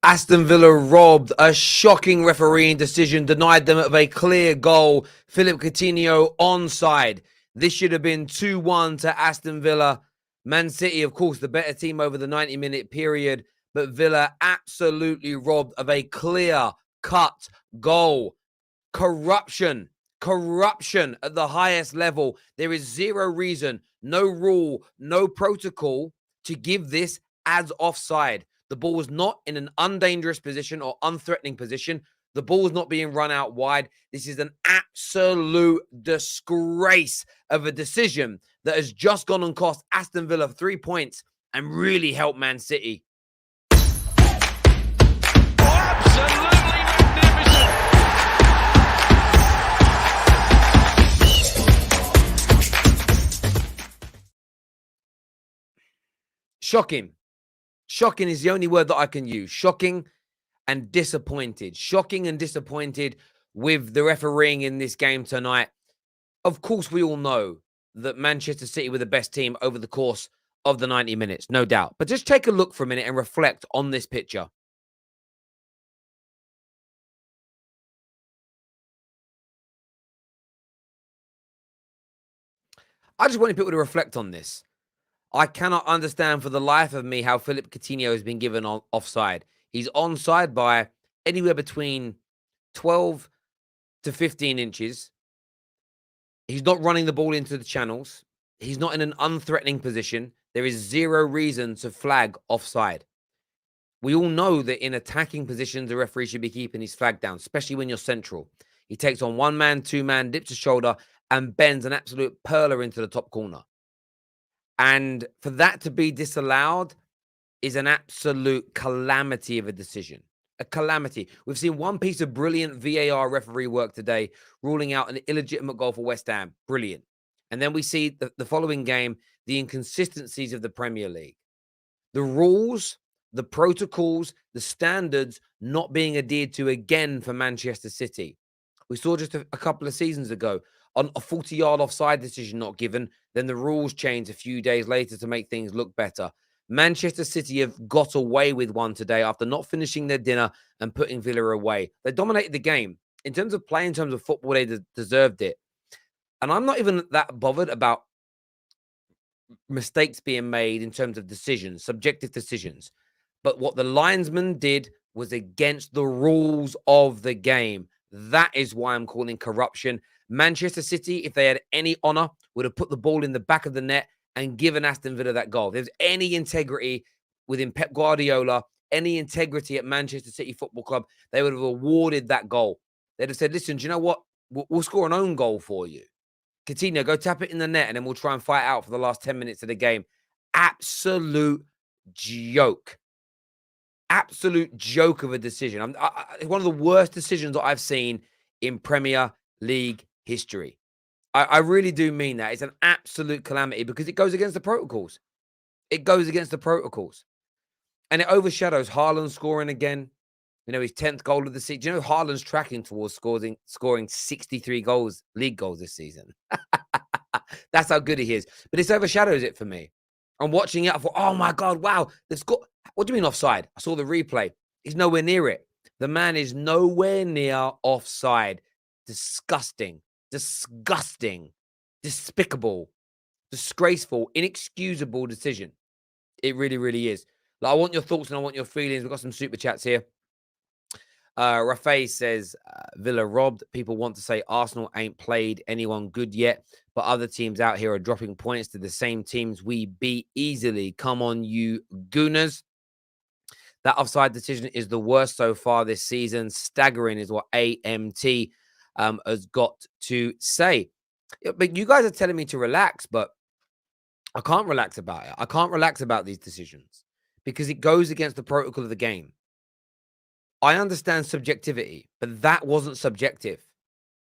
Aston Villa robbed. A shocking refereeing decision denied them of a clear goal. Philip Coutinho onside. This should have been 2-1 to Aston Villa. Man City, of course, the better team over the 90-minute period, but Villa absolutely robbed of a clear-cut goal. Corruption at the highest level. There is zero reason, no rule, no protocol to give this as offside. The ball was not in an undangerous position or unthreatening position. The ball was not being run out wide. This is an absolute disgrace of a decision that has just gone and cost Aston Villa 3 points and really helped Man City. Shocking. Shocking is the only word that I can use. Shocking and disappointed. Shocking and disappointed with the refereeing in this game tonight. Of course, we all know that Manchester City were the best team over the course of the 90 minutes, no doubt. But just take a look for a minute and reflect on this picture. I just wanted people to reflect on this. I cannot understand for the life of me how Philip Coutinho has been given offside. He's onside by anywhere between 12 to 15 inches. He's not running the ball into the channels. He's not in an unthreatening position. There is zero reason to flag offside. We all know that in attacking positions, the referee should be keeping his flag down, especially when you're central. He takes on one man, two man, dips his shoulder, and bends an absolute perler into the top corner. And for that to be disallowed is an absolute calamity of a decision. A calamity. We've seen one piece of brilliant VAR referee work today, ruling out an illegitimate goal for West Ham. Brilliant. And then we see the following game, the inconsistencies of the Premier League. The rules, the protocols, the standards not being adhered to again for Manchester City. We saw just a couple of seasons ago on a 40-yard offside decision not given. Then the rules changed a few days later to make things look better. Manchester City have got away with one today after not finishing their dinner and putting Villa away. They dominated the game. In terms of play, in terms of football, they deserved it. And I'm not even that bothered about mistakes being made in terms of decisions, subjective decisions. But what the linesman did was against the rules of the game. That is why I'm calling corruption. Manchester City, if they had any honor, would have put the ball in the back of the net and given Aston Villa that goal. If there's any integrity within Pep Guardiola, any integrity at Manchester City Football Club, they would have awarded that goal. They'd have said, listen, do you know what? We'll score an own goal for you. Coutinho, go tap it in the net, and then we'll try and fight out for the last 10 minutes of the game. Absolute joke. Absolute joke of a decision. It's one of the worst decisions that I've seen in Premier League history. I really do mean that. It's an absolute calamity because it goes against the protocols. It goes against the protocols. And it overshadows Haaland scoring again. You know, his 10th goal of the season. Do you know Haaland's tracking towards scoring 63 goals, league goals this season? That's how good he is. But this overshadows it for me. I'm watching it. I thought, oh my God, wow. They've scored. What do you mean offside? I saw the replay. He's nowhere near it. The man is nowhere near offside. Disgusting. Disgusting. Despicable. Disgraceful. Inexcusable decision. It really, really is. Like, I want your thoughts and I want your feelings. We've got some super chats here. Rafael says, Villa robbed. People want to say Arsenal ain't played anyone good yet, but other teams out here are dropping points to the same teams we beat easily. Come on, you gooners. That offside decision is the worst so far this season. Staggering is what AMT has got to say. But you guys are telling me to relax, but I can't relax about it. I can't relax about these decisions because it goes against the protocol of the game. I understand subjectivity, but that wasn't subjective.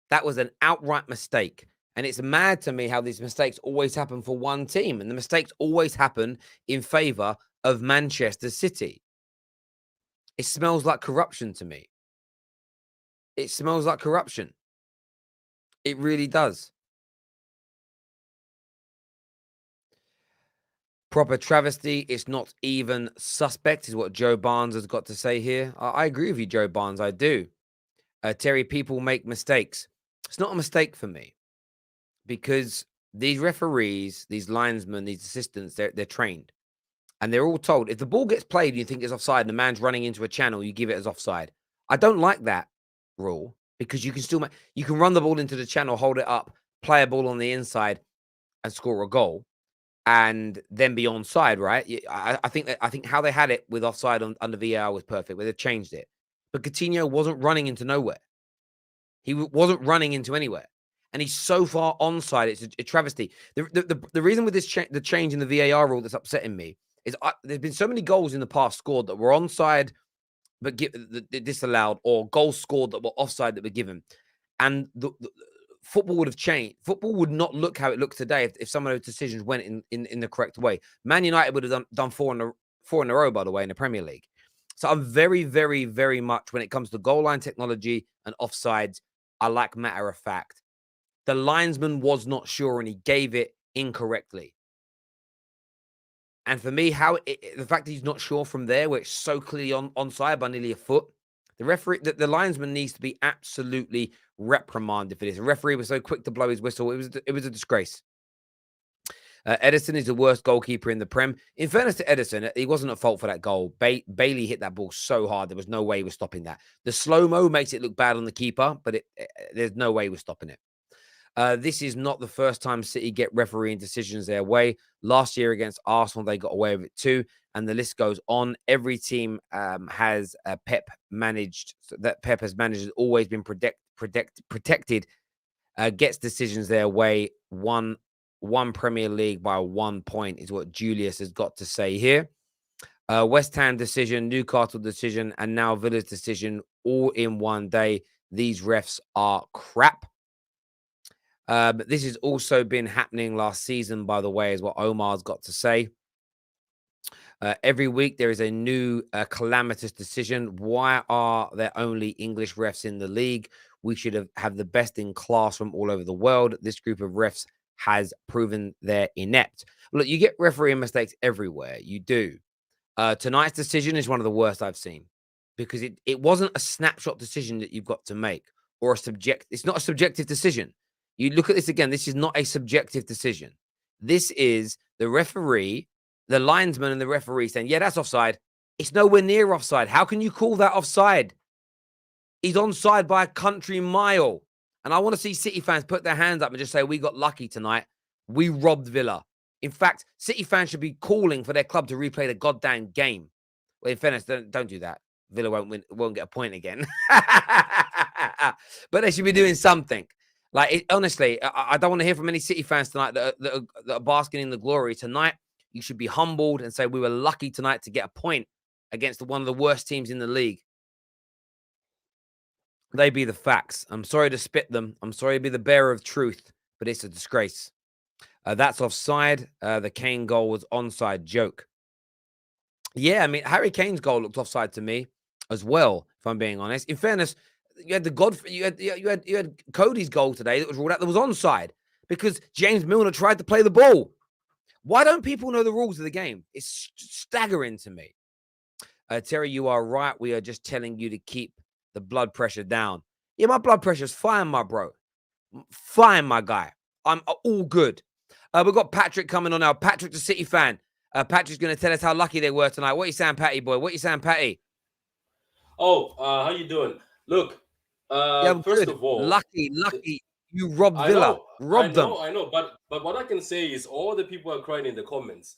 That was an outright mistake. And it's mad to me how these mistakes always happen for one team. And the mistakes always happen in favor of Manchester City. It smells like corruption to me. It smells like corruption. It really does. Proper travesty. It's not even suspect, is what Joe Barnes has got to say here. I agree with you, Joe Barnes. I do. Terry, people make mistakes. It's not a mistake for me because these referees, these linesmen, these assistants, they're trained. And they're all told if the ball gets played and you think it's offside and the man's running into a channel, you give it as offside. I don't like that rule because you can still you can run the ball into the channel, hold it up, play a ball on the inside, and score a goal, and then be onside. Right? I think how they had it with offside under VAR was perfect, where they changed it. But Coutinho wasn't running into nowhere. He wasn't running into anywhere. And he's so far onside, it's a travesty. The reason with this the change in the VAR rule that's upsetting me is there's been so many goals in the past scored that were onside but disallowed, or goals scored that were offside that were given. And the football would have changed. Football would not look how it looks today if some of those decisions went in the correct way. Man United would have done four in a row, by the way, in the Premier League. So I'm very, very, very much, when it comes to goal line technology and offsides, I like matter of fact. The linesman was not sure and he gave it incorrectly. And for me, the fact that he's not sure from there, where it's so clearly onside by nearly a foot, the referee, the linesman needs to be absolutely reprimanded for this. The referee was so quick to blow his whistle; it was a disgrace. Edison is the worst goalkeeper in the Prem. In fairness to Edison, he wasn't at fault for that goal. Bailey hit that ball so hard, there was no way he was stopping that. The slow-mo makes it look bad on the keeper, but there's no way he was stopping it. This is not the first time City get refereeing decisions their way. Last year against Arsenal, they got away with it too, and the list goes on. Every team has Pep managed, that Pep has managed, has always been protected, gets decisions their way. One Premier League by 1 point is what Julius has got to say here. West Ham decision, Newcastle decision, and now Villa's decision all in one day. These refs are crap. But this has also been happening last season, by the way, is what Omar's got to say. Every week there is a new calamitous decision. Why are there only English refs in the league? We should have the best in class from all over the world. This group of refs has proven they're inept. Look, you get refereeing mistakes everywhere. You do. Tonight's decision is one of the worst I've seen because it wasn't a snapshot decision that you've got to make, or it's not a subjective decision. You look at this again. This is not a subjective decision. This is the referee, the linesman, and the referee saying, yeah, that's offside. It's nowhere near offside. How can you call that offside? He's onside by a country mile. And I want to see City fans put their hands up and just say, we got lucky tonight. We robbed Villa. In fact, City fans should be calling for their club to replay the goddamn game. Well, in fairness, don't do that. Villa won't get a point again. But they should be doing something. Like, honestly, I don't want to hear from any City fans tonight that are basking in the glory. Tonight, you should be humbled and say we were lucky tonight to get a point against one of the worst teams in the league. They be the facts. I'm sorry to spit them. I'm sorry to be the bearer of truth, but it's a disgrace. That's offside. The Kane goal was onside. Joke. Yeah, I mean, Harry Kane's goal looked offside to me as well, if I'm being honest. In fairness, you had Cody's goal today that was ruled out that was onside because James Milner tried to play the ball. Why don't people know the rules of the game? It's staggering to me. Terry, you are right. We are just telling you to keep the blood pressure down. Yeah, my blood pressure's fine, my bro. Fine, my guy. I'm all good. We've got Patrick coming on now. Patrick's a City fan. Patrick's going to tell us how lucky they were tonight. What are you saying, Patty boy? What are you saying, Patty? Oh, how you doing? Look, Yeah, I'm first good. of all, Lucky. You robbed Villa. Robbed them. I know, but what I can say is all the people are crying in the comments.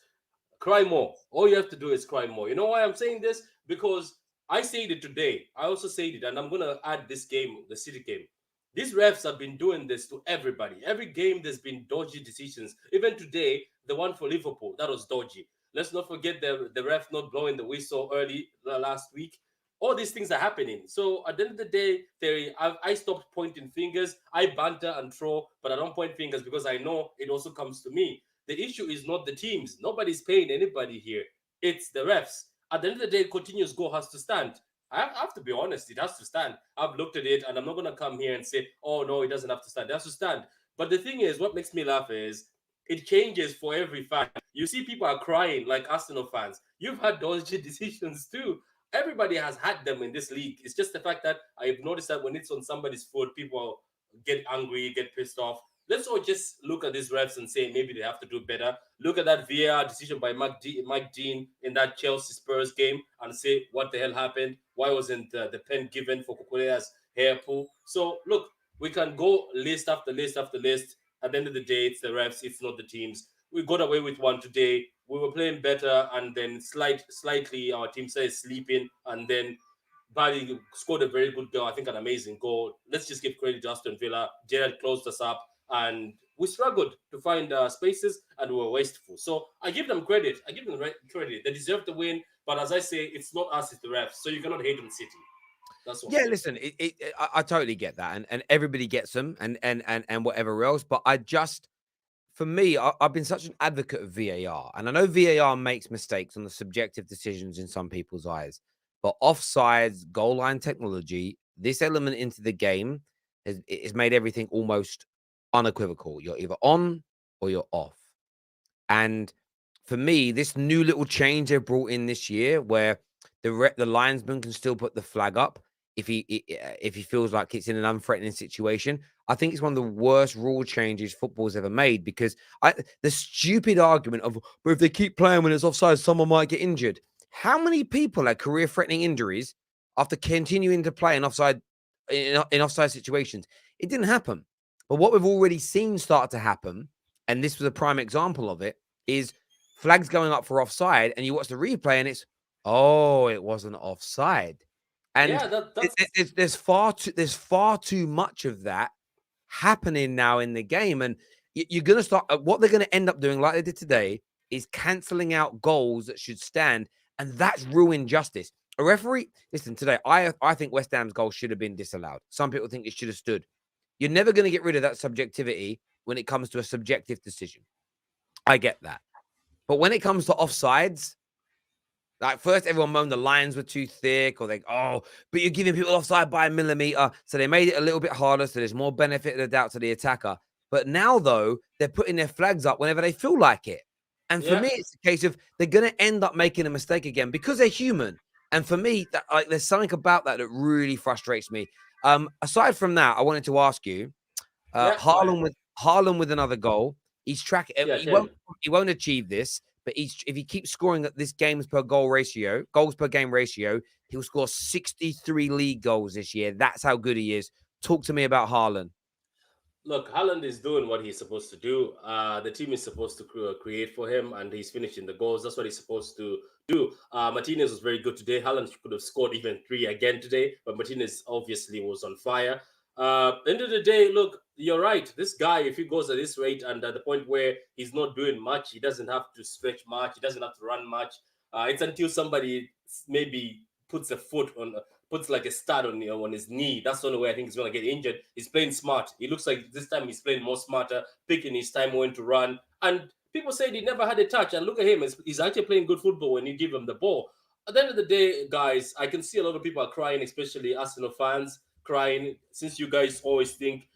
Cry more. All you have to do is cry more. You know why I'm saying this? Because I said it today. I also said it, and I'm gonna add this game, the City game. These refs have been doing this to everybody. Every game there's been dodgy decisions. Even today, the one for Liverpool, that was dodgy. Let's not forget the ref not blowing the whistle early last week. All these things are happening. So at the end of the day, Terry, I stopped pointing fingers. I banter and throw, but I don't point fingers because I know it also comes to me. The issue is not the teams. Nobody's paying anybody here. It's the refs. At the end of the day, continuous goal has to stand. I have to be honest. It has to stand. I've looked at it, and I'm not going to come here and say, oh, no, it doesn't have to stand. It has to stand. But the thing is, what makes me laugh is it changes for every fan. You see people are crying like Arsenal fans. You've had dodgy decisions too. Everybody has had them in this league. It's just the fact that I've noticed that when it's on somebody's foot, people get angry, get pissed off. Let's all just look at these refs and say maybe they have to do better. Look at that VAR decision by Mike Dean in that Chelsea Spurs game and say what the hell happened? Why wasn't the pen given for Kukurea's hair pull? So look, we can go list after list after list. At the end of the day, it's the refs, it's not the teams. We got away with one today. We were playing better, and then slightly our team started sleeping, and then Bali scored a very good goal. I think an amazing goal. Let's just give credit to Aston Villa. Gerrard closed us up, and we struggled to find spaces, and we were wasteful. So I give them credit. I give them credit. They deserve to win, but as I say, it's not us, it's the refs. So you cannot hate on City. That's what. Yeah, listen, I totally get that, and everybody gets them, and whatever else. But for me, I've been such an advocate of VAR, and I know VAR makes mistakes on the subjective decisions in some people's eyes, but offsides, goal line technology, this element into the game has made everything almost unequivocal. You're either on or you're off, and for me, this new little change they've brought in this year, where the linesman can still put the flag up if he feels like it's in an unthreatening situation. I think it's one of the worst rule changes football's ever made, because the stupid argument of, but if they keep playing when it's offside, someone might get injured. How many people had career-threatening injuries after continuing to play in offside situations? It didn't happen. But what we've already seen start to happen, and this was a prime example of it, is flags going up for offside, and you watch the replay, and it's, oh, it wasn't offside. And Yeah, that's there's far too much of that happening now in the game, and you're going to start. What they're going to end up doing, like they did today, is cancelling out goals that should stand, and that's ruined justice. A referee, listen, today I think West Ham's goal should have been disallowed. Some people think it should have stood. You're never going to get rid of that subjectivity when it comes to a subjective decision. I get that, but when it comes to offsides, like, first, everyone moaned the lines were too thick, or but you're giving people offside by a millimeter. So they made it a little bit harder, so there's more benefit of the doubt to the attacker. But now, though, they're putting their flags up whenever they feel like it. And for yeah. me, it's a case of they're going to end up making a mistake again because they're human. And for me, there's something about that really frustrates me. Aside from that, I wanted to ask you, Yeah, go ahead. Haaland with another goal. He's tracking. Yeah, He 10. won't achieve this, but if he keeps scoring at this goals per game ratio, he'll score 63 league goals this year. That's how good he is. Talk to me about Haaland. Look, Haaland is doing what he's supposed to do. The team is supposed to create for him, and he's finishing the goals. That's what he's supposed to do. Martinez was very good today. Haaland could have scored even 3 again today, but Martinez obviously was on fire. End of the day, look, you're right. This guy, if he goes at this rate and at the point where he's not doing much, he doesn't have to stretch much, he doesn't have to run much. It's until somebody maybe puts a foot on puts like a stud on his knee. That's the only way I think he's going to get injured. He's playing smart. He looks like this time he's playing more smarter, picking his time when to run. And people said he never had a touch. And look at him. He's actually playing good football when you give him the ball. At the end of the day, guys, I can see a lot of people are crying, especially Arsenal fans crying. Since you guys always think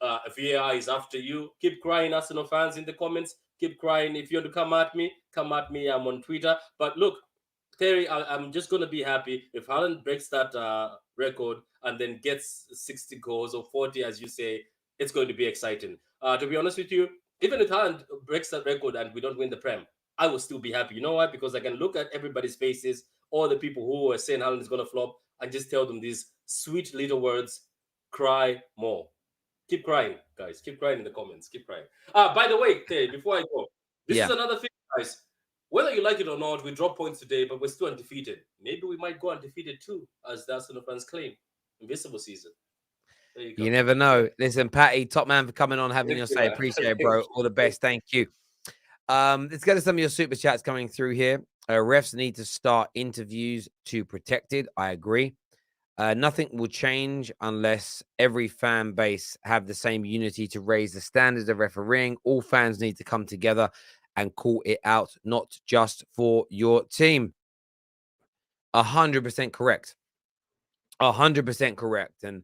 VAR is after you, keep crying, Arsenal fans in the comments. Keep crying. If you want to come at me, come at me. I'm on Twitter. But look, Terry, I'm just going to be happy if Haaland breaks that record and then gets 60 goals or 40, as you say. It's going to be exciting. To be honest with you, even if Haaland breaks that record and we don't win the Prem, I will still be happy. You know why? Because I can look at everybody's faces, all the people who are saying Haaland is going to flop, and just tell them these sweet little words: cry more. Keep crying, guys. Keep crying in the comments. Keep crying. By the way, Terry, before I go, this is Yeah. another thing, guys. Whether you like it or not, we dropped points today, but we're still undefeated. Maybe we might go undefeated too, as the Arsenal fans claim. Invisible season. There you go. You never know. Listen, Patty, top man for coming on, having your say. Yeah. Appreciate it, bro. All the best. Thank you. Let's go to some of your super chats coming through here. Refs need to start interviews to protected. I agree. Nothing will change unless every fan base have the same unity to raise the standards of refereeing. All fans need to come together and call it out, not just for your team. 100% correct. 100% correct. And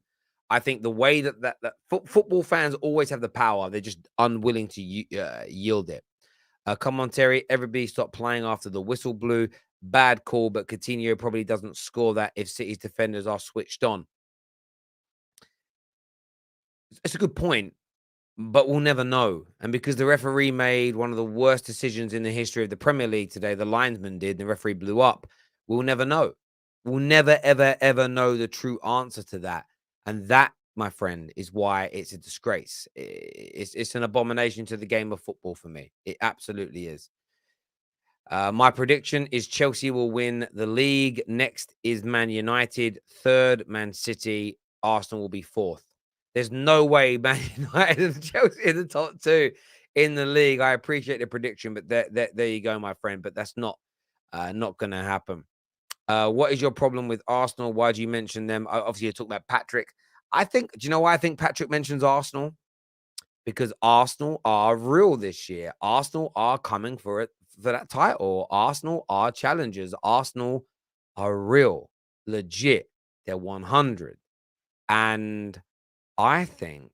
I think the way that football fans always have the power, they're just unwilling to yield it. Come on, Terry. Everybody stop playing after the whistle blew. Bad call, but Coutinho probably doesn't score that if City's defenders are switched on. It's a good point, but we'll never know. And because the referee made one of the worst decisions in the history of the Premier League today, the linesman did, and the referee blew up, we'll never know. We'll never, ever, ever know the true answer to that. And that, my friend, is why it's a disgrace. It's an abomination to the game of football for me. It absolutely is. My prediction is Chelsea will win the league. Next is Man United. Third, Man City. Arsenal will be fourth. There's no way Man United and Chelsea in the top two in the league. I appreciate the prediction, but there you go, my friend. But that's not going to happen. What is your problem with Arsenal? Why do you mention them? Obviously, you're talking about Patrick. Do you know why I think Patrick mentions Arsenal? Because Arsenal are real this year. Arsenal are coming for that title. Arsenal are challengers. Arsenal are real, legit. They're 100. And I think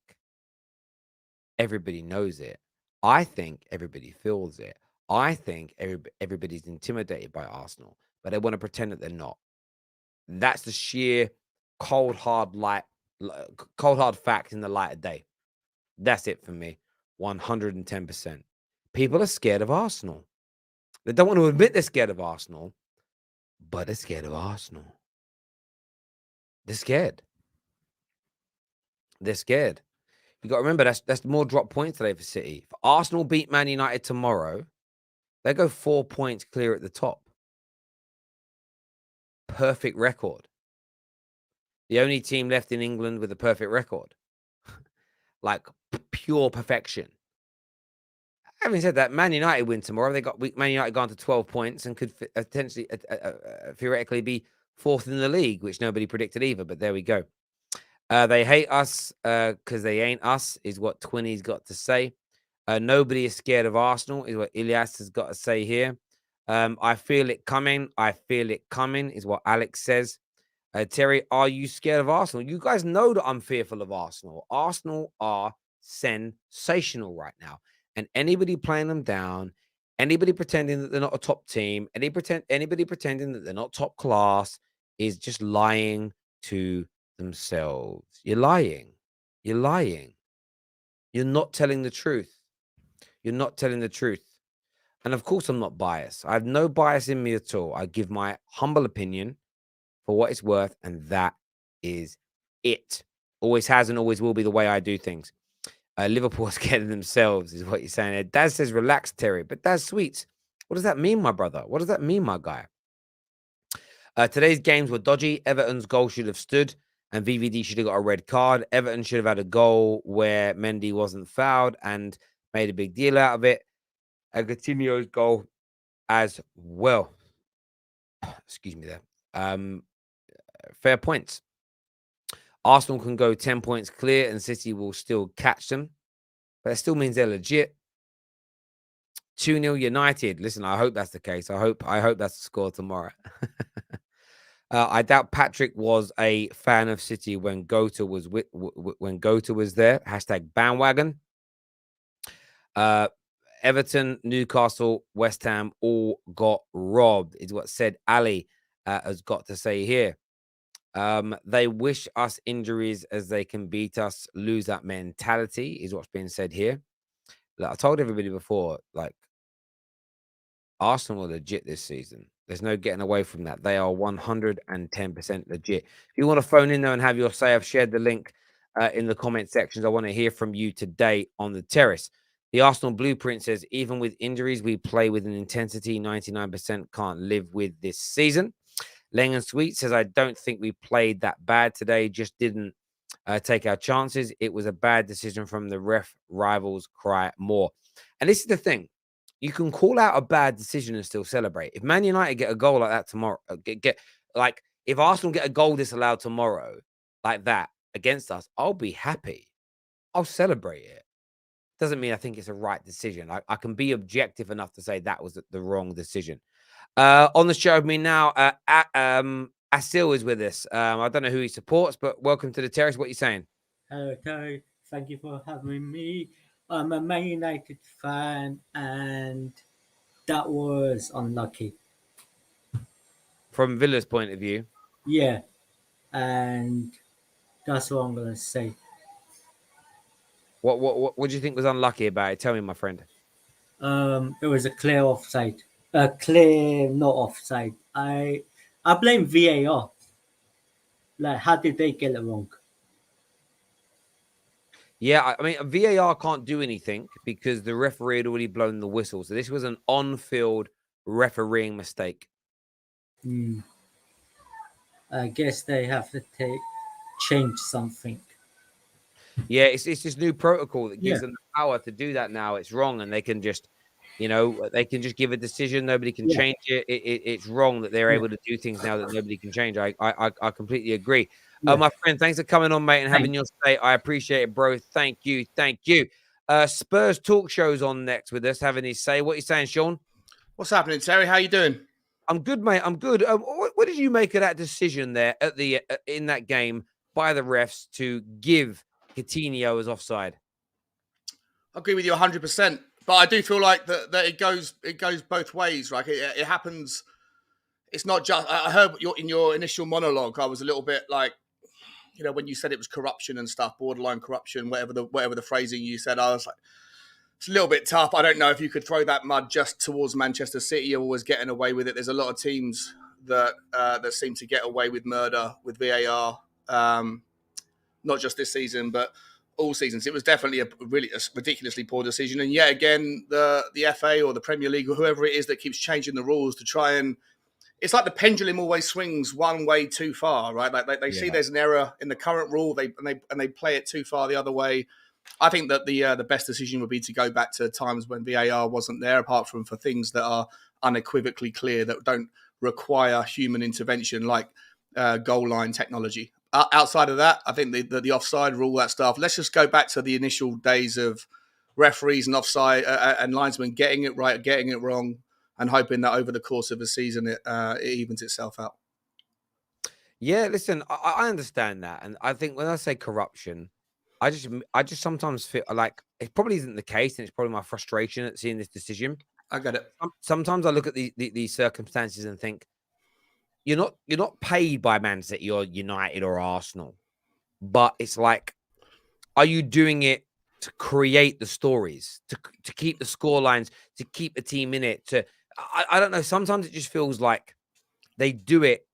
everybody knows it. I think everybody feels it. I think everybody's intimidated by Arsenal, but they want to pretend that they're not. That's the sheer cold, hard fact in the light of day. That's it for me. 110%. People are scared of Arsenal. They don't want to admit they're scared of Arsenal, but they're scared of Arsenal. They're scared. They're scared. You got to remember that's more drop points today for City. If Arsenal beat Man United tomorrow, they go 4 points clear at the top. Perfect record. The only team left in England with a perfect record. Like pure perfection. Having said that, Man United win tomorrow. Man United gone to 12 points and could potentially, theoretically, be fourth in the league, which nobody predicted either. But there we go. They hate us because they ain't us, is what Twinny's got to say. Nobody is scared of Arsenal, is what Ilyas has got to say here. I feel it coming. I feel it coming, is what Alex says. Terry, are you scared of Arsenal? You guys know that I'm fearful of Arsenal. Arsenal are sensational right now. And anybody playing them down, anybody pretending that they're not a top team, anybody pretending that they're not top class is just lying to themselves. You're lying. You're lying. You're not telling the truth. You're not telling the truth. And of course, I'm not biased. I have no bias in me at all. I give my humble opinion for what it's worth, and that is it. Always has and always will be the way I do things. Liverpool are scared of themselves, is what you're saying. Daz says, relax, Terry. But Daz Sweets, what does that mean, my brother? What does that mean, my guy? Today's games were dodgy. Everton's goal should have stood, and VVD should have got a red card. Everton should have had a goal where Mendy wasn't fouled and made a big deal out of it. Coutinho's goal as well. Excuse me there. Fair points. Arsenal can go 10 points clear and City will still catch them. But it still means they're legit. 2-0 United. Listen, I hope that's the case. I hope that's the score tomorrow. I doubt Patrick was a fan of City when Gota was there. Hashtag bandwagon. Everton, Newcastle, West Ham all got robbed, is what said Ali has got to say here. They wish us injuries as they can beat us. Lose that mentality is what's being said here. Like I told everybody before, like Arsenal are legit this season. There's no getting away from that. They are 110% legit. If you want to phone in there and have your say, I've shared the link in the comment sections. I want to hear from you today on the terrace. The Arsenal blueprint says, even with injuries, we play with an intensity 99% can't live with this season. Lengan Sweet says, I don't think we played that bad today. Just didn't take our chances. It was a bad decision from the ref. Rivals cry more. And this is the thing. You can call out a bad decision and still celebrate. If Man United get a goal like that tomorrow, if Arsenal get a goal disallowed tomorrow like that against us, I'll be happy. I'll celebrate it. Doesn't mean I think it's a right decision. I can be objective enough to say that was the wrong decision. On the show with me now, Asil is with us. I don't know who he supports, but welcome to the terrace. What are you saying? Hello, Terry. Thank you for having me. I'm a Man United fan, and that was unlucky. From Villa's point of view. Yeah, and that's what I'm gonna say. What do you think was unlucky about it? Tell me, my friend. It was a clear offside. A clear not offside. I blame VAR. Like, how did they get it wrong? Yeah, I mean, VAR can't do anything because the referee had already blown the whistle. So this was an on-field refereeing mistake. I guess they have to change something. Yeah, it's this new protocol that gives Yeah. them the power to do that now. It's wrong, and they can just, they can just give a decision. Nobody can Yeah. change it. It's wrong that they're Yeah. able to do things now that nobody can change. I completely agree. Yeah. My friend, thanks for coming on, mate, and having Thanks. your say. I appreciate it, bro. Thank you. Spurs talk show's on next with us, having his say. What are you saying, Sean? What's happening, Terry? How you doing? I'm good, mate. I'm good. What did you make of that decision there at the in that game by the refs to give Coutinho as offside? I agree with you 100%, but I do feel like that it goes both ways, right? It happens. It's not just. I heard in your initial monologue, I was a little bit like, when you said it was corruption and stuff, borderline corruption, whatever the phrasing you said, I was like, it's a little bit tough. I don't know if you could throw that mud just towards Manchester City. You're always getting away with it. There's a lot of teams that seem to get away with murder with VAR, not just this season, but all seasons. It was definitely a ridiculously poor decision. And yet again, the FA or the Premier League or whoever it is that keeps changing the rules to try and, it's like the pendulum always swings one way too far, right? Like they see there's an error in the current rule, they play it too far the other way. I think that the best decision would be to go back to times when VAR wasn't there, apart from for things that are unequivocally clear that don't require human intervention, like goal line technology. Outside of that, I think the offside rule, that stuff. Let's just go back to the initial days of referees and offside and linesmen getting it right, getting it wrong, and hoping that over the course of a season it evens itself out. Yeah, listen, I understand that, and I think when I say corruption, I just sometimes feel like it probably isn't the case, and it's probably my frustration at seeing this decision. I get it. Sometimes I look at these circumstances and think, you're not paid by Man City or United or Arsenal, but it's like, are you doing it to create the stories, to keep the score lines, to keep the team in it? I don't know. Sometimes it just feels like they do it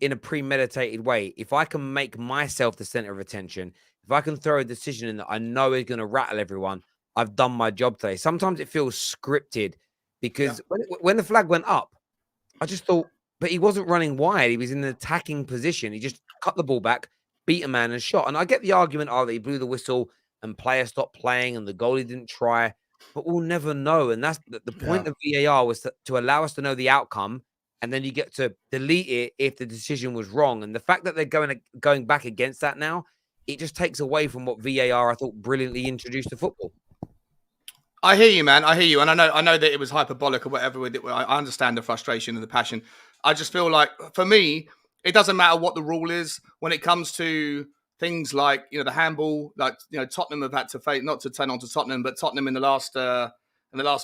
in a premeditated way. If I can make myself the center of attention, if I can throw a decision in that I know is going to rattle everyone, I've done my job today. Sometimes it feels scripted because when the flag went up, I just thought, but he wasn't running wide. He was in an attacking position. He just cut the ball back, beat a man and shot. And I get the argument, that he blew the whistle and player stopped playing and the goalie didn't try, but we'll never know. And that's the point of VAR was to allow us to know the outcome. And then you get to delete it if the decision was wrong. And the fact that they're going back against that now, it just takes away from what VAR, I thought, brilliantly introduced to football. I hear you, man. I hear you. And I know that it was hyperbolic or whatever with it. I understand the frustration and the passion. I just feel like, for me, it doesn't matter what the rule is when it comes to things like, the handball, like, Tottenham have had to face, not to turn on to Tottenham, but Tottenham in the last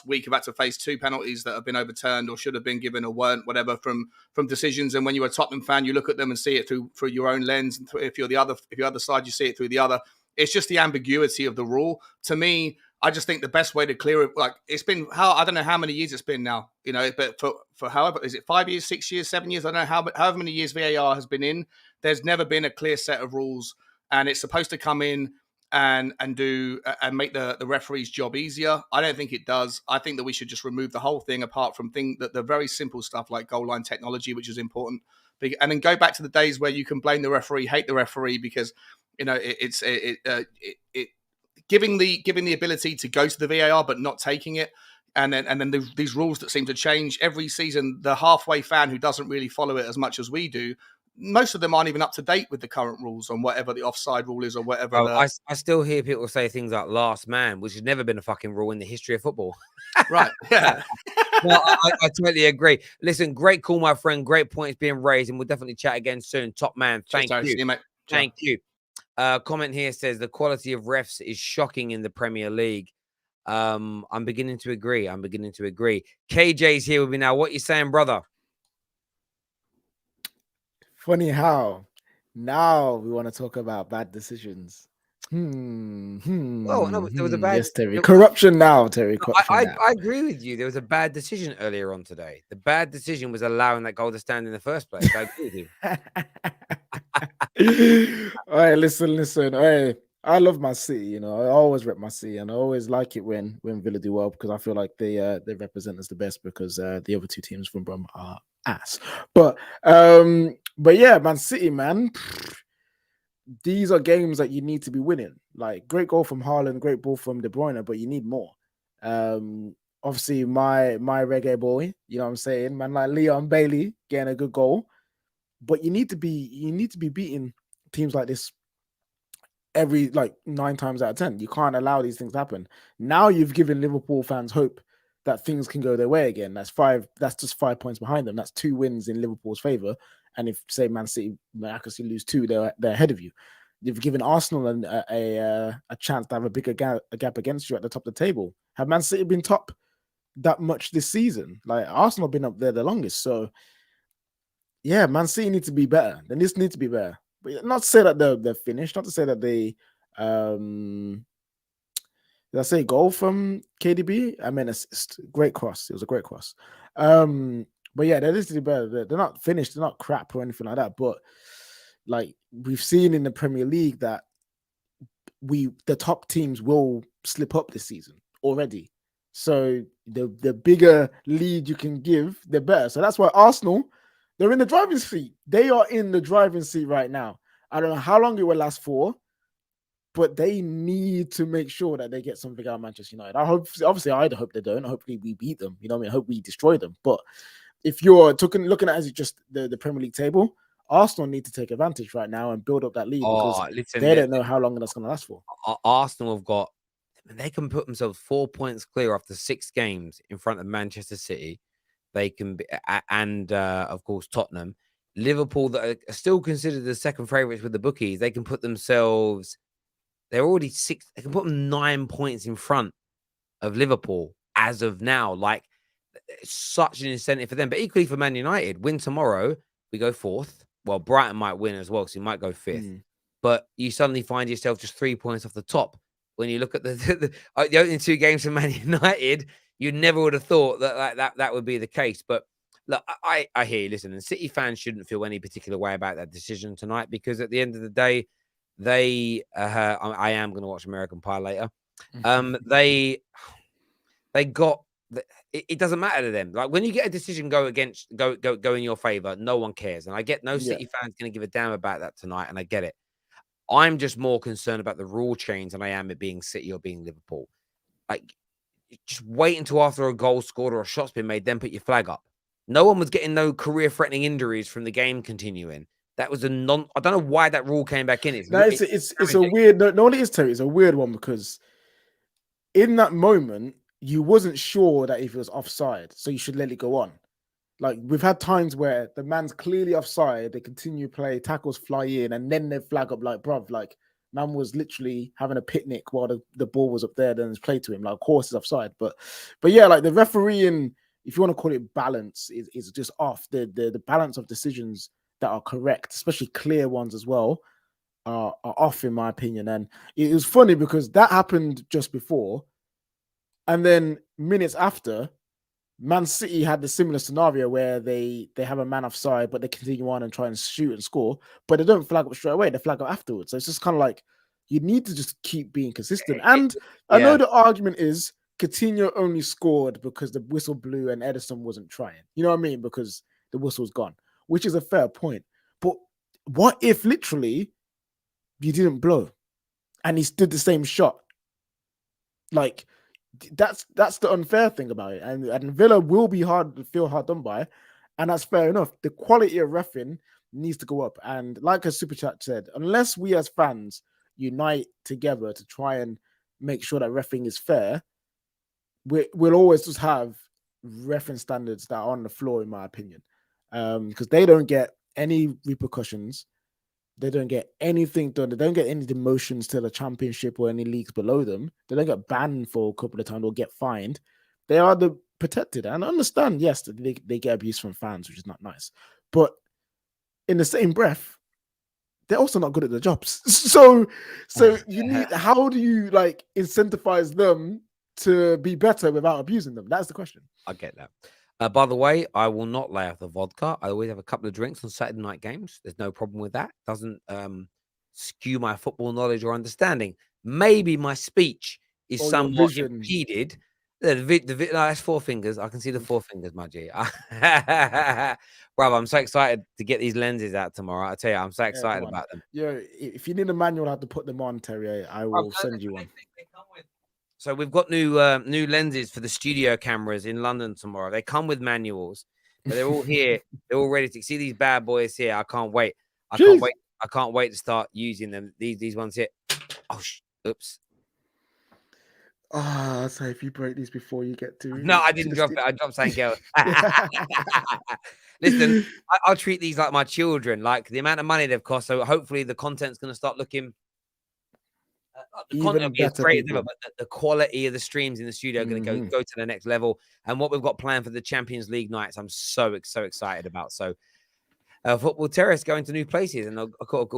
week have had to face 2 penalties that have been overturned or should have been given or weren't, whatever, from decisions. And when you're a Tottenham fan, you look at them and see it through your own lens. And if you're the other side, you see it through the other. It's just the ambiguity of the rule. To me, I just think the best way to clear it, like, it's been I don't know how many years it's been now, but for however, is it 5 years, 6 years, 7 years? I don't know however many years VAR has been in. There's never been a clear set of rules, and it's supposed to come in and make the referee's job easier. I don't think it does. I think that we should just remove the whole thing, apart from the very simple stuff like goal line technology, which is important, and then go back to the days where you can blame the referee, hate the referee, because it's giving the ability to go to the VAR but not taking it, and then these rules that seem to change every season. The halfway fan who doesn't really follow it as much as we do, most of them aren't even up to date with the current rules on whatever the offside rule is or whatever. I still hear people say things like last man, which has never been a fucking rule in the history of football. Right. Yeah. No, I totally agree. Listen, great call, my friend. Great points being raised, and we'll definitely chat again soon. Top man, Cheers, thank Terry. you. See you, mate. Ciao. Thank you. Comment here says the quality of refs is shocking in the Premier League. I'm beginning to agree. KJ's here with me now. What you saying, brother? Funny how now we want to talk about bad decisions. Oh no, there was a bad. Yes, Terry. Corruption now, Terry. Corruption now. I agree with you. There was a bad decision earlier on today. The bad decision was allowing that goal to stand in the first place. I agree with you. All right, listen. All right, I love my city. You know, I always rep my city, and I always like it when Villa do well because I feel like they represent us the best because the other two teams from Brum are ass. But yeah, Man City, man. These are games that you need to be winning. Like great goal from Haaland, great ball from De Bruyne, but you need more. Obviously, my reggae boy, you know what I'm saying, man, like Leon Bailey getting a good goal. But you need to be beating teams like this every 9 times out of 10. You can't allow these things to happen. Now you've given Liverpool fans hope that things can go their way again. That's just 5 points behind them. That's 2 wins in Liverpool's favor. And if say Man City miraculously lose 2, they're ahead of you. You've given Arsenal a chance to have a bigger gap against you at the top of the table. Have Man City been top that much this season? Like Arsenal have been up there the longest. So yeah, Man City need to be better. Then this needs to be better. But not to say that they're finished. Not to say that they did I say goal from KDB? I mean assist. Great cross. It was a great cross. But yeah, they're literally better. They're not finished. They're not crap or anything like that. But like we've seen in the Premier League that the top teams will slip up this season already. So the bigger lead you can give, the better. So that's why Arsenal, they're in the driving seat. They are in the driving seat right now. I don't know how long it will last for, but they need to make sure that they get something out of Manchester United. I hope they don't. Hopefully we beat them. You know what I mean? I hope we destroy them. But if you're looking at it as just the Premier League table, Arsenal need to take advantage right now and build up that lead because they don't know how long that's going to last for. Arsenal have got, they can put themselves 4 points clear after 6 games in front of Manchester City. They can be, and of course Tottenham, Liverpool that are still considered the second favourites with the bookies. They can put themselves. They're already 6. They can put them 9 points in front of Liverpool as of now. Like it's such an incentive for them. But equally for Man United, win tomorrow, we go 4th. Well, Brighton might win as well, so you might go 5th. But you suddenly find yourself just 3 points off the top. When you look at the opening 2 games for Man United, you never would have thought that would be the case. But look, I hear you. Listen, and City fans shouldn't feel any particular way about that decision tonight because at the end of the day, I am going to watch American Pie later. They got. It doesn't matter to them. Like when you get a decision go in your favor, no one cares. And I get no City fans going to give a damn about that tonight, and I get it. I'm just more concerned about the rule change than I am it being City or being Liverpool. Like, just wait until after a goal scored or a shot's been made, then put your flag up. No one was getting no career-threatening injuries from the game continuing. That was I don't know why that rule came back in. It's a weird. No, it is, Terry. It's a weird one because in that moment you wasn't sure that if it was offside, so you should let it go on. Like we've had times where the man's clearly offside, they continue play, tackles fly in, and then they flag up like, bruv, like man was literally having a picnic while the ball was up there, then it's played to him. Like, of course, it's offside. But yeah, like the refereeing, if you want to call it balance, is just off. The balance of decisions that are correct, especially clear ones as well, are off in my opinion. And it was funny because that happened just before, and then minutes after, Man City had the similar scenario where they have a man offside, but they continue on and try and shoot and score, but they don't flag up straight away. They flag up afterwards. So it's just kind of like you need to just keep being consistent. And I know the argument is Coutinho only scored because the whistle blew and Ederson wasn't trying. You know what I mean? Because the whistle's gone, which is a fair point. But what if literally you didn't blow and he stood the same shot? Like, that's the unfair thing about it, and Villa will be feel hard done by, and that's fair enough. The quality of reffing needs to go up, and like a super chat said, unless we as fans unite together to try and make sure that reffing is fair, we'll always just have reference standards that are on the floor, in my opinion, because they don't get any repercussions. They don't get anything done. They don't get any demotions to the championship or any leagues below them. They don't get banned for a couple of times or get fined. They are the protected. And I understand, yes, they get abuse from fans, which is not nice. But in the same breath, they're also not good at their jobs. So you need, how do you like incentivize them to be better without abusing them? That's the question. I get that. By the way, I will not lay off the vodka. I always have a couple of drinks on Saturday night games. There's no problem with that. Doesn't skew my football knowledge or understanding. Maybe my speech is somewhat impeded. That's 4 fingers. I can see the 4 fingers, my G. Brother, I'm so excited to get these lenses out tomorrow. I tell you, I'm so excited about them. Yeah, if you need a manual how to put them on, Terry, I will send you one. So we've got new lenses for the studio cameras in London tomorrow. They come with manuals, but they're all here. They're all ready to see these bad boys here. I can't wait. I can't wait to start using them. These ones here. Oh, oops. Oh, so if you break these before you get to... No, I didn't drop it. I dropped something else. Listen, I'll treat these like my children, like the amount of money they've cost. So hopefully the content's going to start looking... the content is great, but the quality of the streams in the studio are going to go to the next level. And what we've got planned for the Champions League nights, I'm so excited about. So Football Terrace going to new places. And a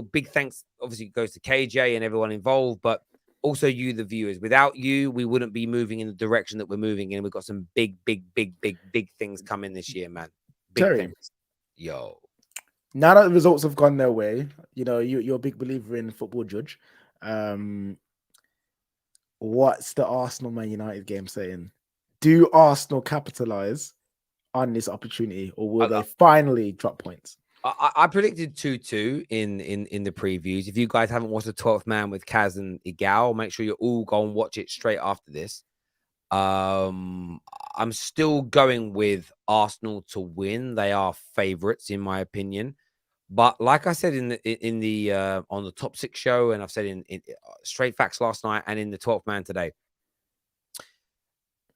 big thanks, obviously, goes to KJ and everyone involved, but also you, the viewers. Without you, we wouldn't be moving in the direction that we're moving in. We've got some big things coming this year, man. Big things. Yo. Now that the results have gone their way, you know, you're a big believer in Football Judge. What's the Arsenal Man United game saying? Do Arsenal capitalize on this opportunity, or will they finally drop points? I predicted 2-2 in the previews. If you guys haven't watched the 12th Man with Kaz and Igal, make sure you all go and watch it straight after this. I'm still going with Arsenal to win. They are favourites in my opinion. But like I said in the on the Top 6 show, and I've said in Straight Facts last night and in the 12th Man today,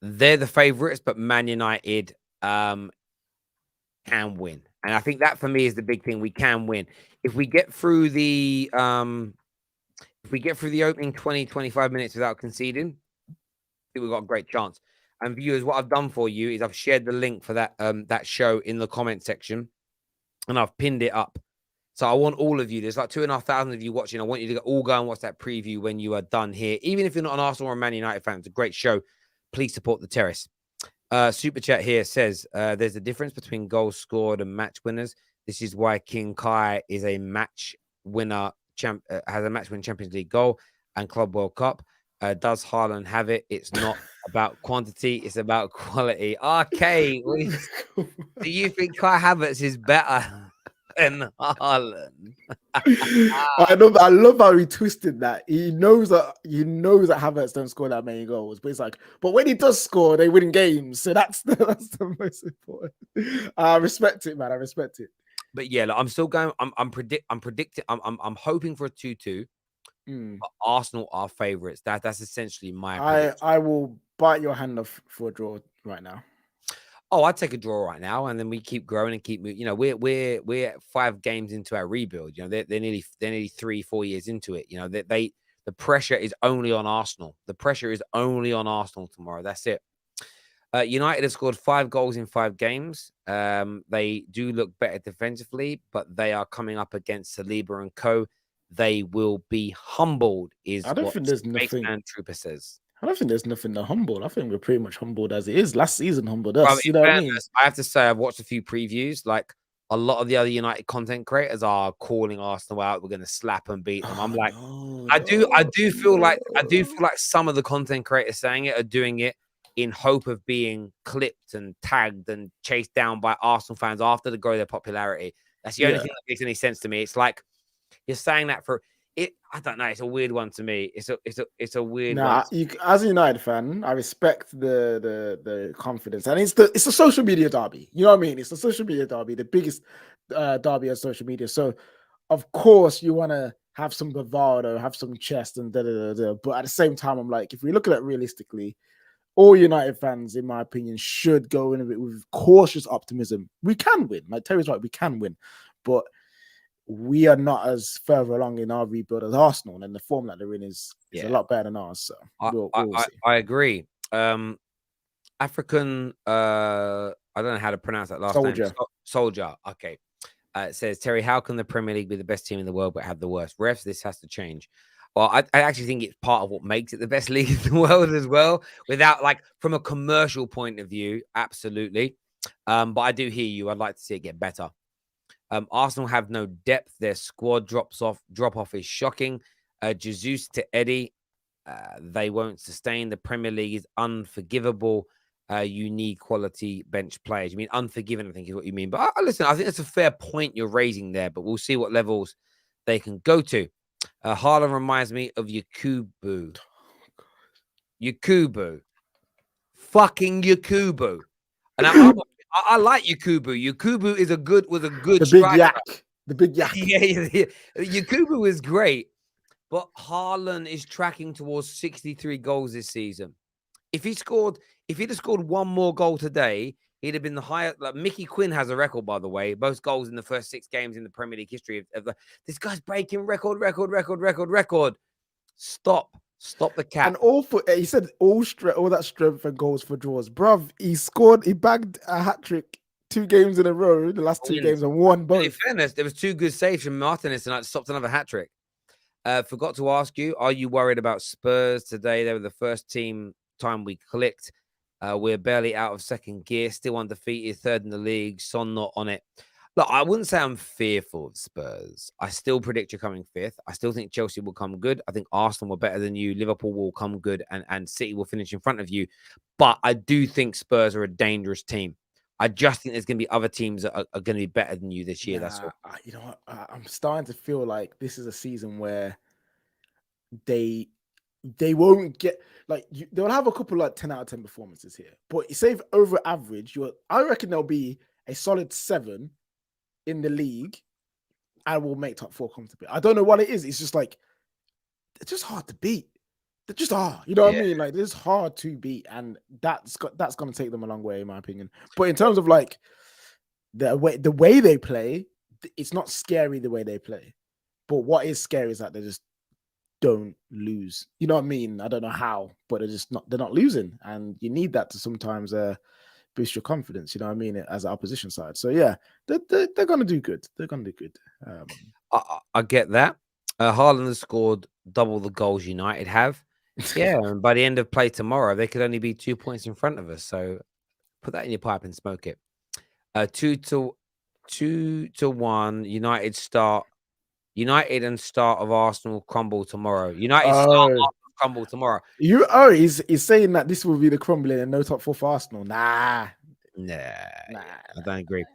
they're the favourites, but Man United can win. And I think that for me is the big thing. We can win. If we get through the opening 20-25 minutes without conceding, I think we've got a great chance. And viewers, what I've done for you is I've shared the link for that show in the comment section, and I've pinned it up. So I want all of you, there's like 2,500 of you watching. I want you to all go and watch that preview when you are done here. Even if you're not an Arsenal or a Man United fan, it's a great show. Please support the Terrace. Super Chat here says there's a difference between goals scored and match winners. This is why King Kai is a match winner, has a match win Champions League goal and Club World Cup. Does Haaland have it? It's not about quantity, it's about quality. Okay, do you think Kai Havertz is better than Haaland? I love how he twisted that. He knows that Havertz don't score that many goals, but it's like, but when he does score, they win games. So that's the most important. I respect it, man. I respect it. But yeah, look, I'm still going. I'm predicting. I'm hoping for a 2-2. But Arsenal are favourites. That's essentially my prediction. I will bite your hand off for a draw right now. Oh, I'd take a draw right now, and then we keep growing and keep moving. You know, we're 5 games into our rebuild. You know, they're nearly 3-4 years into it. You know, the pressure is only on Arsenal. The pressure is only on Arsenal tomorrow. That's it. United have scored 5 goals in 5 games. They do look better defensively, but they are coming up against Saliba and co. They will be humbled. I don't think there's nothing. Trooper says. I don't think there's nothing to humble. I think we're pretty much humbled as it is. Last season humbled us. You know what I mean? I have to say, I've watched a few previews. Like a lot of the other United content creators are calling Arsenal out. We're going to slap and beat them. I'm like, I do feel like some of the content creators saying it are doing it in hope of being clipped and tagged and chased down by Arsenal fans after they grow their popularity. That's the only thing that makes any sense to me. It's like you're saying that for it. I don't know. It's a weird one to me. It's a weird one. As a United fan, I respect the confidence, and it's the social media derby. You know what I mean? It's the social media derby, the biggest derby on social media. So, of course, you want to have some bravado, have some chest, and da da da da. But at the same time, I'm like, if we look at it realistically, all United fans, in my opinion, should go in with cautious optimism. We can win. Like Terry's right, we can win, but we are not as further along in our rebuild as Arsenal, and the form that they're in is a lot better than ours. So we'll see. I agree. African, I don't know how to pronounce that last name. Soldier. Okay. It says, Terry, how can the Premier League be the best team in the world but have the worst refs? This has to change. Well, I actually think it's part of what makes it the best league in the world as well. Without, like, from a commercial point of view, absolutely. But I do hear you. I'd like to see it get better. Arsenal have no depth. Their squad drop off is shocking. Jesus to Eddie, they won't sustain. The Premier League is unforgivable. You need quality bench players. You mean unforgiving, I think is what you mean. But listen, I think that's a fair point you're raising there, but we'll see what levels they can go to. Haaland reminds me of Yakubu. Fucking Yakubu. And I like Yakubu. Yakubu was a good striker. The big yak. Yeah. Yakubu is great. But Haaland is tracking towards 63 goals this season. If he'd have scored one more goal today, he'd have been the higher. Like Mickey Quinn has a record, by the way, most goals in the first 6 games in the Premier League history. This guy's breaking record. Stop the cap. And he said all that strength and goals for draws, bruv. He bagged a hat trick 2 games in a row, the last 2 games, and won both. In fairness, there was 2 good saves from Martinez tonight. Stopped another hat trick. Forgot to ask you, are you worried about Spurs today? They were the first time we clicked. We're barely out of second gear, still undefeated, 3rd in the league. Son not on it. Look, I wouldn't say I'm fearful of Spurs. I still predict you're coming 5th. I still think Chelsea will come good. I think Arsenal will better than you. Liverpool will come good, and City will finish in front of you. But I do think Spurs are a dangerous team. I just think there's going to be other teams that are going to be better than you this year. That's all. You know what? I'm starting to feel like this is a season where they won't get they'll have a couple like 10 out of 10 performances here, but you say over average, I reckon there'll be a solid 7 in the league and will make top 4 comfortably. I don't know what it is. It's just like they're just hard to beat. They just are. You know what I mean? Like it's hard to beat, and that's going to take them a long way, in my opinion. But in terms of like the way they play, it's not scary the way they play. But what is scary is that they just don't lose. You know what I mean? I don't know how, but they're not losing, and you need that to sometimes boost your confidence. You know what I mean? As an opposition side. So yeah, they're gonna do good. They're gonna do good. I get that. Haaland has scored double the goals United have. Yeah, and by the end of play tomorrow, they could only be 2 points in front of us. So put that in your pipe and smoke it. 2-1. United and start of Arsenal crumble tomorrow. United start crumble tomorrow. He's saying that this will be the crumbling and no top 4 for Arsenal. Nah. I don't agree.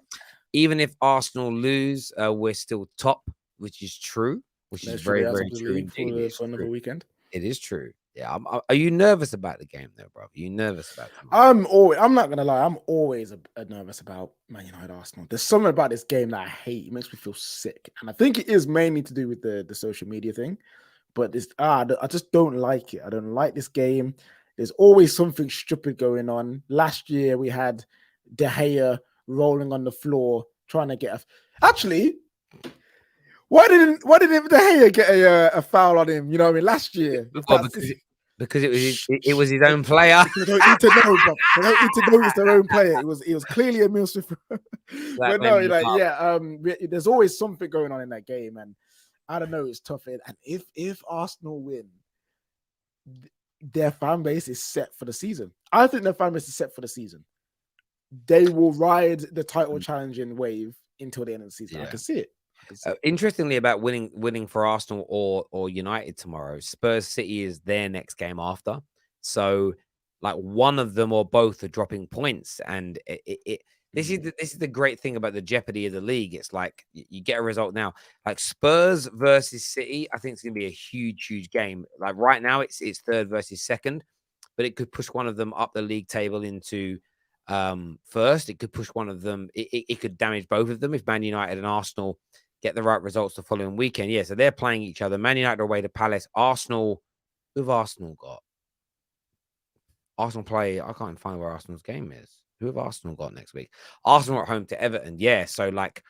Even if Arsenal lose, we're still top, which is true. Which is very, very true. For another weekend. It is true. Yeah. Are you nervous about the game, though, bro? Are you nervous about it? I'm not gonna lie. I'm always nervous about Man United Arsenal. There's something about this game that I hate. It makes me feel sick, and I think it is mainly to do with the social media thing. But I just don't like it. I don't like this game. There's always something stupid going on. Last year we had De Gea rolling on the floor trying to get Actually, why didn't De Gea get a foul on him? You know what I mean? Last year. Because it was his own player. They don't need to know, bro. They don't need to know it's their own player. It was clearly a Mill Smith. But no, there's always something going on in that game, and I don't know, it's tough. And if Arsenal win, their fan base is set for the season. I think their fan base is set for the season. They will ride the title challenging wave until the end of the season. I can see it. Interestingly, about winning for Arsenal or United tomorrow, Spurs City is their next game after. So, like one of them or both are dropping points, and this is the great thing about the jeopardy of the league. It's like you get a result now, like Spurs versus City. I think it's going to be a huge game. Like right now, it's 3rd versus 2nd, but it could push one of them up the league table into 1st. It could push one of them. It could damage both of them if Man United and Arsenal get the right results the following weekend. Yeah, so they're playing each other. Man United are away to Palace. Arsenal, who've Arsenal got? Arsenal play. I can't find where Arsenal's game is. Who have Arsenal got next week? Arsenal at home to Everton. Yeah, so like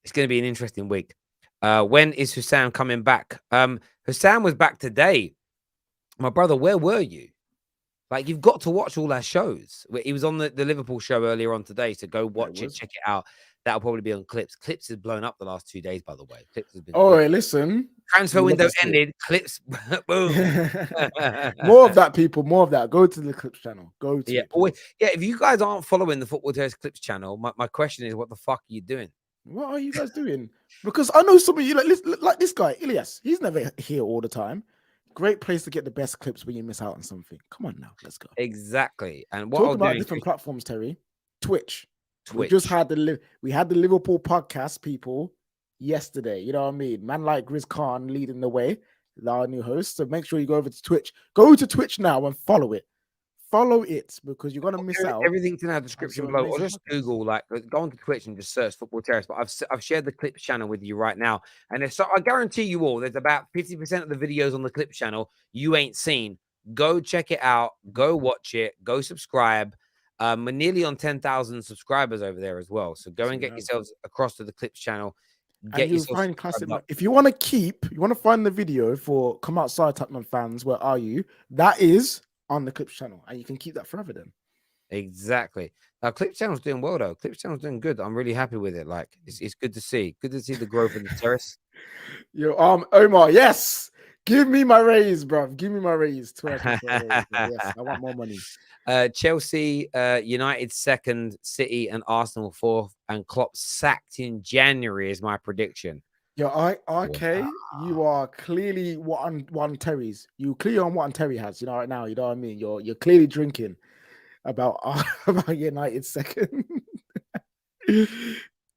it's going to be an interesting week. When is Hussam coming back? Hussam was back today. My brother, where were you? Like, you've got to watch all our shows. He was on the Liverpool show earlier on today, so go watch it, check it out. That'll probably be on Clips. Clips has blown up the last 2 days, by the way. Clips has been. Oh, hey, listen. Transfer window ended. Clips, boom. More of that, people. More of that. Go to the Clips channel. Go to it. Always, if you guys aren't following the Football Terrace Clips channel, my question is, what the fuck are you doing? What are you guys doing? Because I know some of you like this guy, Ilias. He's never here all the time. Great place to get the best clips when you miss out on something. Come on now, let's go. Exactly. And what talk about different platforms, Terry. Twitch. We just had the Liverpool podcast people yesterday. You know what I mean? Man like Grizz Khan leading the way, our new host. So make sure you go over to Twitch. Go to Twitch now and follow it. Follow it because you're gonna miss out. Everything's in our description below. Or just Google, like, go onto Twitch and just search Football Terrace. But I've shared the Clips channel with you right now, and I guarantee you all, there's about 50% of the videos on the Clips channel you ain't seen. Go check it out. Go watch it. Go subscribe. We're nearly on 10,000 subscribers over there as well. So go and get yourselves across to the Clips channel. Get and you'll find classic. If you want to find the video for Come Outside Tottenham fans, where are you? That is on the Clips channel, and you can keep that forever then. Exactly. Now Clips channel's doing well though. Clips channel's doing good. I'm really happy with it. Like it's good to see. Good to see the growth of the terrace. Yo, Omar, yes. Give me my raise, bro. Give me my raise. Yes, I want more money. Chelsea, United second, City and Arsenal fourth, and Klopp sacked in January is my prediction. Yo, you are clearly one Terry's. You clearly on what Terry has, right now. You know what I mean? You're clearly drinking about United second.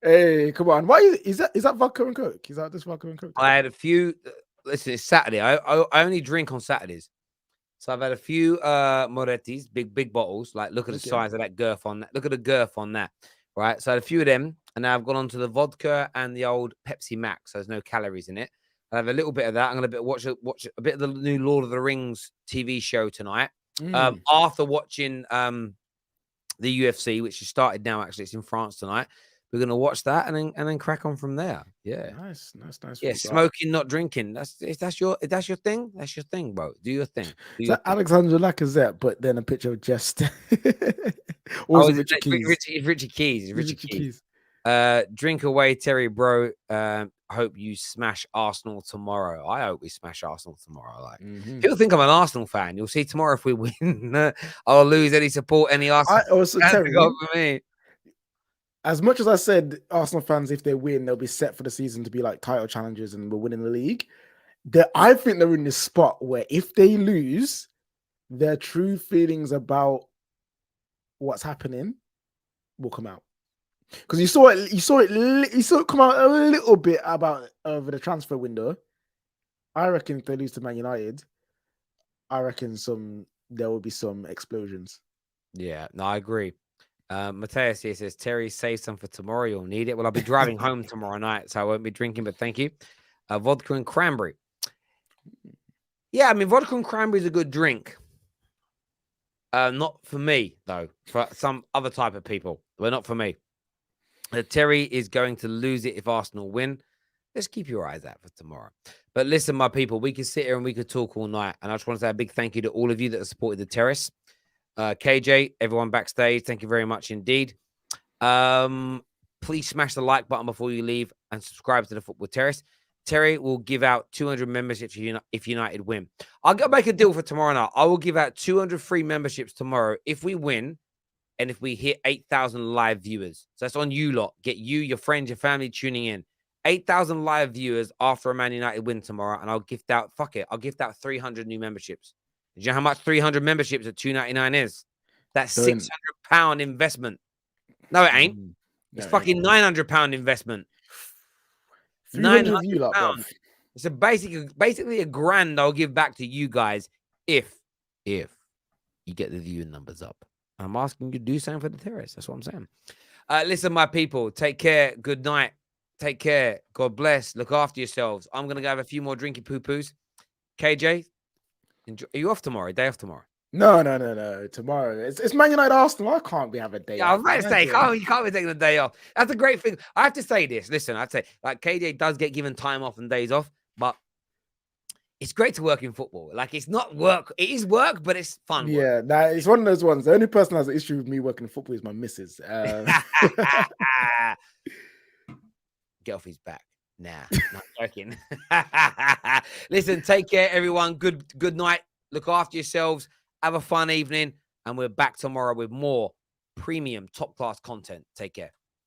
Hey, come on. Why is that vodka and coke? Is that just vodka and coke? I had a few. Listen, it's Saturday. I only drink on Saturdays. So I've had a few Moretti's, big bottles. Like, look at the size of that girth on that. Look at the girth on that. Right. So I had a few of them. And now I've gone on to the vodka and the old Pepsi Max. So there's no calories in it. I have a little bit of that. I'm going to watch a bit of the new Lord of the Rings TV show tonight. After watching the UFC, which has started now, actually. It's in France tonight. We're going to watch that and then crack on from there. Yeah. Nice. Yeah, smoking, not drinking. That's your thing. That's your thing, bro. Do your thing. Is that Alexandra Lacazette, but then a picture of Jest? Or is it Richie Keys? Richie Keys. Drink away, Terry, bro. Hope you smash Arsenal tomorrow. I hope we smash Arsenal tomorrow. Like, people think I'm an Arsenal fan. You'll see tomorrow if we win. I'll lose any support, any Arsenal. For me. As much as I said, Arsenal fans, if they win, they'll be set for the season to be like title challengers and we're winning the league. I think they're in this spot where if they lose, their true feelings about what's happening will come out. Because you saw it come out a little bit about over the transfer window. I reckon if they lose to Man United, I reckon there will be some explosions. Yeah, no, I agree. Matthias here says, Terry, save some for tomorrow. You'll need it. Well, I'll be driving home tomorrow night, so I won't be drinking, but thank you. Vodka and cranberry. Yeah, I mean, vodka and cranberry is a good drink. Not for me, though. For some other type of people, but not for me. Terry is going to lose it if Arsenal win. Let's keep your eyes out for tomorrow. But listen, my people, we could sit here and we could talk all night. And I just want to say a big thank you to all of you that have supported the terrace. KJ, everyone backstage, thank you very much indeed. Please smash the like button before you leave and subscribe to the Football Terrace. Terry will give out 200 memberships if United win. I'll go make a deal for tomorrow night. I will give out 200 free memberships tomorrow if we win and if we hit 8,000 live viewers. So that's on you lot. Get you, your friends, your family tuning in. 8,000 live viewers after a Man United win tomorrow, and I'll gift out, I'll gift out 300 new memberships. Do you know how much 300 memberships at $2.99 is? That's £600 investment. No, it ain't. It's fucking £900 investment. £900. It's basically a grand I'll give back to you guys if you get the viewing numbers up. I'm asking you to do something for the terrace. That's what I'm saying. Listen, my people, take care. Good night. Take care. God bless. Look after yourselves. I'm going to go have a few more drinky poo-poos. KJ, are you off tomorrow? Day off tomorrow? No. Tomorrow. It's Man United Arsenal. I can't be having a day Yeah, I was off. about to say, Imagine. you can't be taking the day off. That's a great thing. I have to say this. Listen, I'd say like KJ does get given time off and days off, but it's great to work in football. Like it's not work. It is work, but it's fun work. Yeah, nah, it's one of those ones. The only person that has an issue with me working in football is my missus. Get off his back. Nah, not joking. Listen, take care, everyone. Good night. Look after yourselves. Have a fun evening. And we're back tomorrow with more premium top class content. Take care.